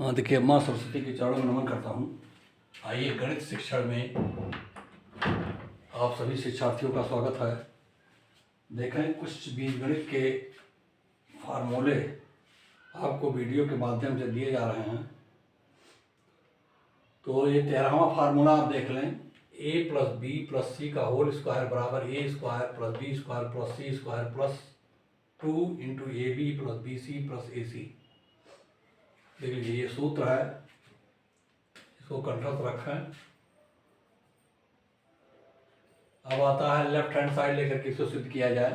हाँ, देखिए, माँ सरस्वती के चरणों में नमन करता हूँ। आइए, गणित शिक्षण में आप सभी शिक्षार्थियों का स्वागत है। देखें, कुछ बीजगणित के फार्मूले आपको वीडियो के माध्यम से दिए जा रहे हैं। तो ये 13वां फार्मूला आप देख लें। a + b + c का होल स्क्वायर बराबर a² + b² + c² + 2 × ab + bc + ac। देख लीजिए, ये सूत्र है, इसको कंठस्थ रखें। अब आता है लेफ्ट हैंड साइड लेकर के इसको सिद्ध किया जाए।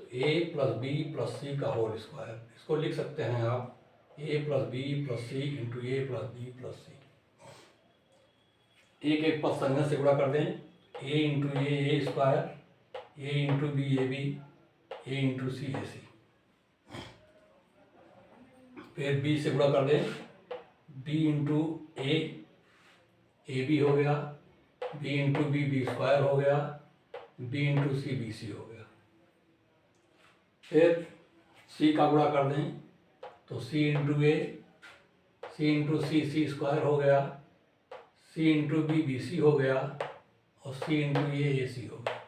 तो a + b + c का होल स्क्वायर, इसको लिख सकते हैं आप a + b + c × a + b + c। एक एक पद संघर्ष से गुणा कर दें। a × a² a × b ab a × c ac। फिर b से गुणा कर दें। b × a ab हो गया, b × b b² हो गया, b × c bc हो गया। फिर c का गुणा कर दें तो c × a c × c c² हो गया, c × b bc हो गया और c × a ac हो गया।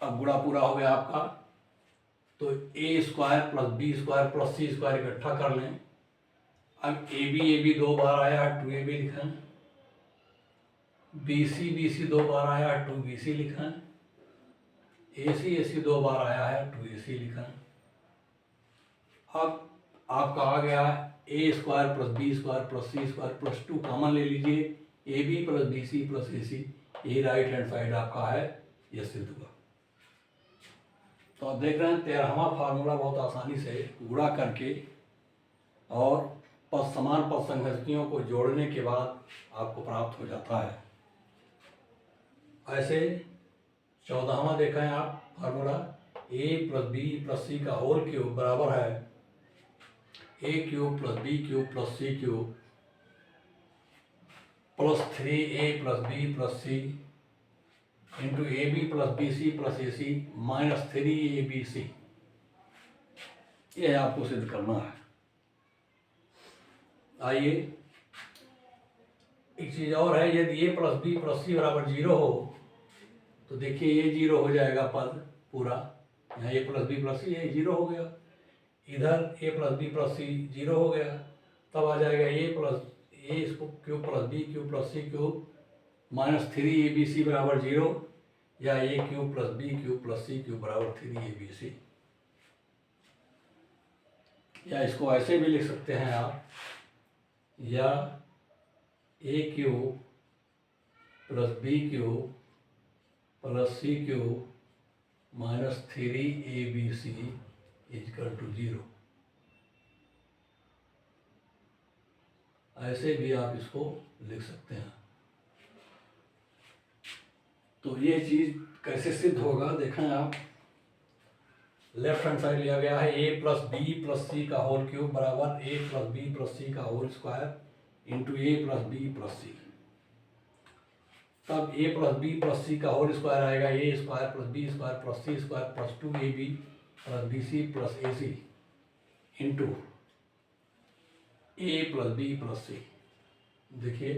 अब गुणा पूरा हो गया आपका। तो a² + b² + c² इकट्ठा कर लें। अब ab दो बार आया है, 2ab लिखें। bc दो बार आया है, 2bc लिखें। ac दो बार आया है, 2ac लिखें। अब आपका आ गया a² + b² + c² + 2 कॉमन ले लीजिए। ab + bc + ac, ये राइट हैंड साइड आपका है, यह सिद्ध हुआ। तो आप देख रहे हैं 13वां फार्मूला बहुत आसानी से गुणा करके और समान पद संहतियों को जोड़ने के बाद आपको प्राप्त हो जाता है। ऐसे 14वां देखें आप फार्मूला a + b + c का होल क्यूब बराबर है a³ + b³ + c³ + 3a + b + c × ab + bc + ac - 3abc। यह आपको सिद्ध करना है। आइए, एक चीज़ और है, यदि a + b + c = 0 हो तो देखिए ये 0 हो जाएगा पद पूरा। यहाँ a + b + c है, 0 हो गया। इधर a + b + c 0 हो गया। तब आ जाएगा a + a³ + b³ + c³ - 3abc = 0 या a³ + b³ + c³ = 3abc। या इसको ऐसे भी लिख सकते हैं आप, या a³ + b³ + c³ - 3abc = 0। ऐसे भी आप इसको लिख सकते हैं। तो ये चीज़ कैसे सिद्ध होगा देखें आप। लेफ्ट हैंड साइड लिया गया है a + b + c का होल क्यूब बराबर a + b + c का whole square × a + b + c। तब a + b + c का होल स्क्वायर आएगा a² + b² + c² + 2ab + bc + ac × a + b + c। देखिए,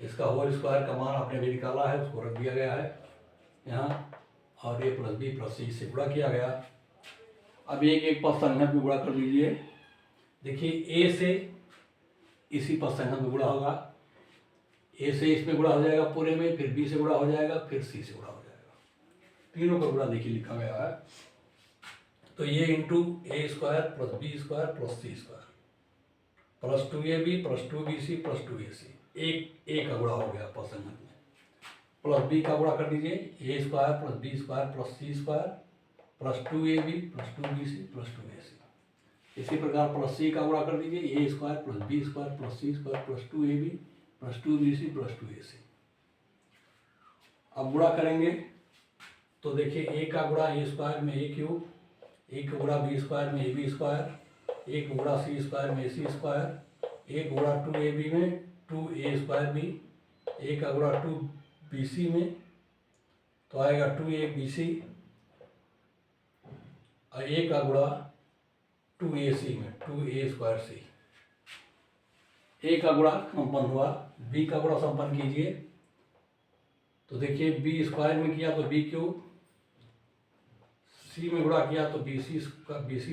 इसका होल स्क्वायर का मान आपने भी निकाला है, उसको रख दिया गया है यहाँ, और a + b + c से गुणा किया गया। अब एक एक पद संघनक में गुणा कर लीजिए। देखिए, a से इसी पद संघनक में गुणा होगा, a से इसमें गुणा हो जाएगा पूरे में, फिर b से गुणा हो जाएगा, फिर c से गुणा हो जाएगा। तीनों का गुणा देखिए लिखा गया है। तो ये × a² + b² + c² + 2ab + 2bc + 2ac, एक का गुणा हो गया पद संघनक में। प्लस b का गुणा कर दीजिए, a² + b² + c² + 2ab + 2bc + 2ac। इसी प्रकार प्लस c का गुणा कर दीजिए, a² + b² + c² + 2ab + 2bc + 2ac। अब गुणा करेंगे तो देखिए, a का गुणा a² में a³, एक गुणा b² में ab², एक गुणा c² में ac², एक गुणा 2ab में 2a²b, एक का गुणा 2bc में तो आएगा 2abc, और एक का गुणा 2ac में 2a²c। ए का गुणा संपन्न हुआ, बी का गुणा संपन्न कीजिए। तो देखिए बी स्क्वायर में किया तो बी क्यूब, सी में गुणा किया तो बी सी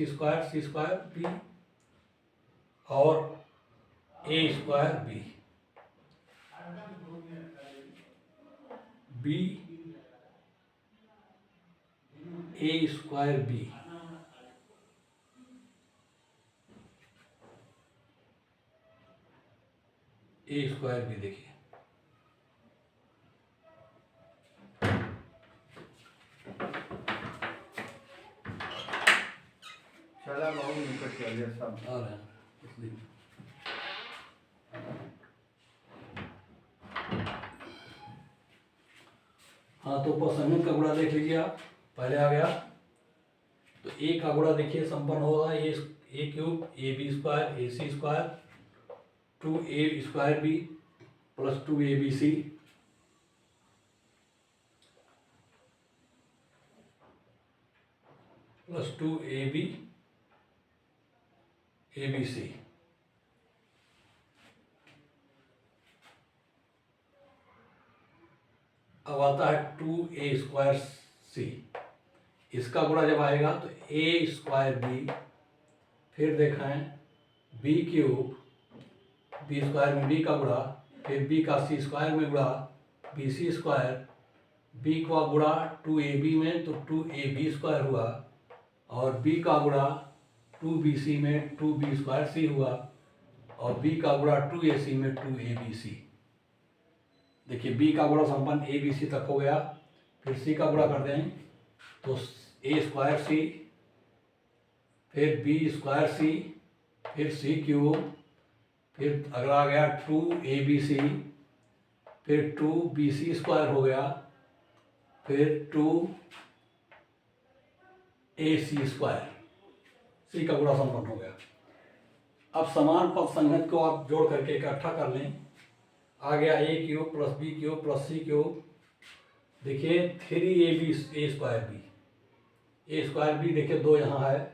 स्क्वायर सी स्क्वायर बी, और ए square B, B A square B. A square B देखिए, चला बहुत निकट चलिए सब आ रहे हैं इसलिए। हाँ तो उपसंयुक्त का गुणा देख लीजिए आप, पहले आ गया तो ए का गुणा देखिए संपन्न होगा, a cube a b square a c square 2a square B plus 2abc plus 2ab abc। अब आता है 2a स्क्वायर सी, इसका गुणा जब आएगा तो a स्क्वायर बी, फिर देखें बी क्यूब बी स्क्वायर में बी का गुणा, फिर बी का सी स्क्वायर में गुणा बी सी स्क्वायर, बी का गुणा 2ab में तो 2ab स्क्वायर हुआ, और बी का गुणा 2bc में 2b स्क्वायर सी हुआ, और बी का गुणा 2ac में 2abc। देखिए बी का गुणा संपन्न abc तक हो गया, फिर सी का गुणा कर दें तो a स्क्वायर सी, फिर बी स्क्वायर सी, फिर सी क्यूब, फिर अगला आ गया 2abc, फिर 2bc स्क्वायर हो गया, फिर 2ac स्क्वायर, सी का गुणा संपन्न हो गया। अब समान पद संगत को आप जोड़ करके इकट्ठा कर लें, आ गया a cube plus B cube plus C cube, देखिए 3ab A square B, A square B देखिए 2 यहाँ है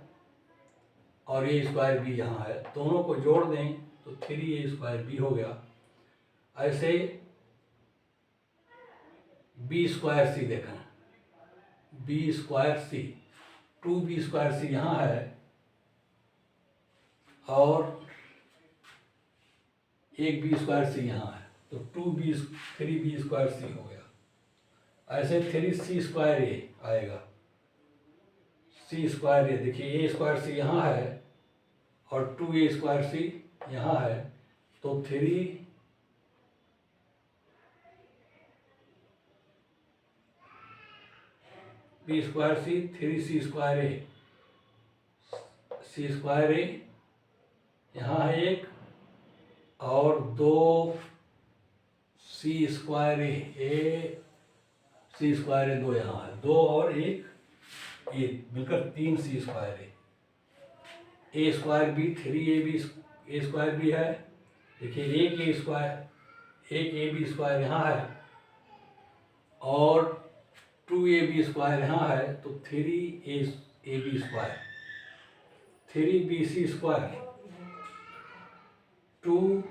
और ए स्क्वायर बी यहाँ है, दोनों को जोड़ दें तो 3a स्क्वायर बी हो गया। ऐसे बी स्क्वायर सी देखा, बी स्क्वायर सी 2b स्क्वायर सी यहाँ है और एक बी स्क्वायर सी यहाँ है, तो 3b स्क्वायर सी हो गया। ऐसे 3c स्क्वायर ए आएगा, सी स्क्वायर ए देखिए ए स्क्वायर सी यहाँ है और 2a स्क्वायर सी यहाँ है, तो 3 B square C 3c square a, c square ए यहाँ है एक, और 2 सी स्क्वायर ए सी स्क्वायर ए 2 यहाँ है, 2 और एक मिलकर 3 सी square A square B 3ab A square B है। देखिए एक ए स्क्वायर एक ए बी स्क्वायर यहाँ है और 2ab स्क्वायर यहाँ है, तो 3ab स्क्वायर 3bc स्क्वायर 2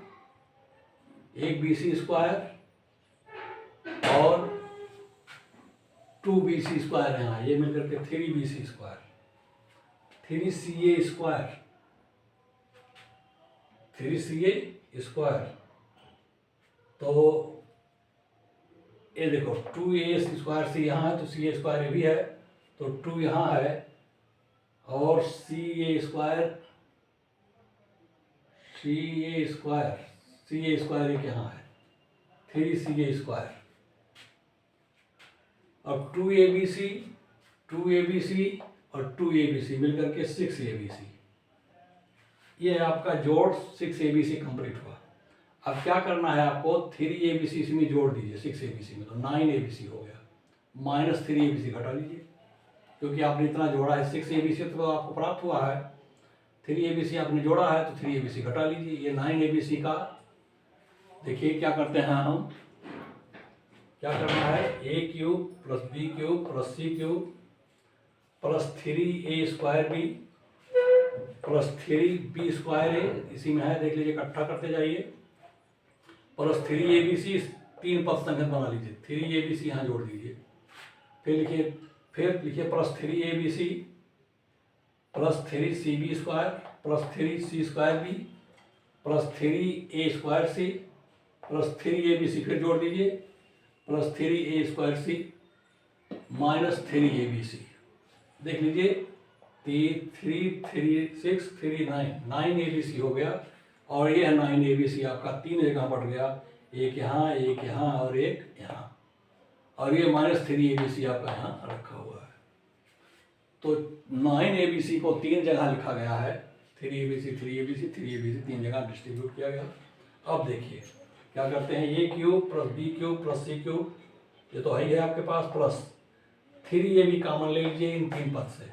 एक bc स्क्वायर और 2bc स्क्वायर यहाँ, ये मिलकर के 3bc square 3ca square 3ca square, तो ये देखो 2a स्क्वायर सी यहाँ है तो सी स्क्वायर भी है, तो 2 यहाँ है और सी स्क्वायर एक यहाँ है 3ca स्क्वायर। अब 2abc और 2abc मिलकर के 6abc, ये आपका जोड़ 6abc कंप्लीट हुआ। अब क्या करना है आपको, 3abc में जोड़ दीजिए 6abc में, तो 9abc हो गया, माइनस 3abc घटा लीजिए, क्योंकि आपने इतना जोड़ा है 6abc तो आपको प्राप्त हुआ है, 3abc आपने जोड़ा है तो 3abc घटा लीजिए, ये 9abc का। देखिए क्या करते हैं हम, क्या करना है, a cube plus B cube plus C cube plus 3a square B plus 3b² है, इसी में है, देख लीजिए, इकट्ठा करते जाइए। प्लस 3abc, 3 पद संख्या बना लीजिए, 3abc यहाँ जोड़ दीजिए। फिर लिखिए plus 3abc plus 3cb² plus 3c² plus 3a² plus 3abc, फिर जोड़ दीजिए प्लस 3a² माइनस 3abc। देख लीजिए 3 3 6 3 9 abc हो गया, और ये है 9 abc आपका 3 जगह बढ़ गया, एक यहाँ और एक यहाँ, और ये माइनस 3 abc आपका यहाँ रखा हुआ है। तो 9 abc को 3 जगह लिखा गया है, 3 abc 3 जगह डिस्ट्रीब्यूट किया गया। अब देखिए क्या करते हैं, a³ plus b³ plus c³, ये तो है ही है आपके पास, प्लस 3ab कॉमन ले लीजिए इन 3 पद से।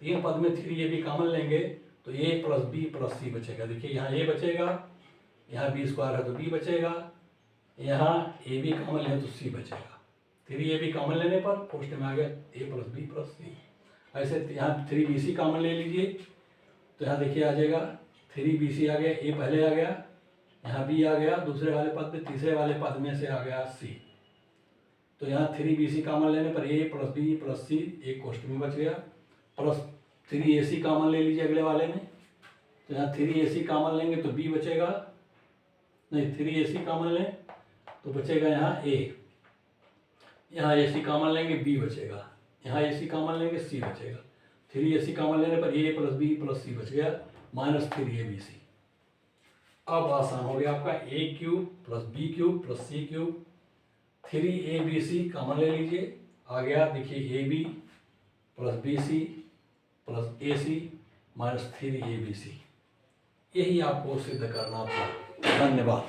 3 पद में 3ab कॉमन लेंगे तो a plus b plus c बचेगा। देखिए यहाँ a बचेगा, यहाँ b² है तो b बचेगा, यहाँ ab कॉमन लें तो c बचेगा। 3ab कॉमन लेने पर पोस्ट में आ गया a plus b plus c। ऐसे यहाँ 3bc कॉमन ले लीजिए तो यहाँ देखिए आ जाएगा 3bc आ गया, a पहले आ गया, यहाँ b आ गया दूसरे वाले पद में, तीसरे वाले पद में से आ गया c। तो यहाँ 3bc कॉमन लेने पर a plus b plus c, एक कोष्ठ में बच गया। प्लस 3ac कॉमन ले लीजिए अगले वाले में, तो यहाँ 3ac कॉमन लेंगे तो b बचेगा, नहीं 3ac कॉमन लें तो बचेगा यहाँ a, यहाँ ac कॉमन लेंगे b बचेगा, यहाँ ac कॉमन लेंगे c बचेगा। 3ac कॉमन लेने पर a plus b plus c बच गया, माइनस 3abc। अब आसान हो गया आपका, a³ plus b³ plus c³ 3abc common ले लीजिए, आ गया देखिए ab plus bc plus ac minus 3abc। यही आपको सिद्ध करना था। धन्यवाद।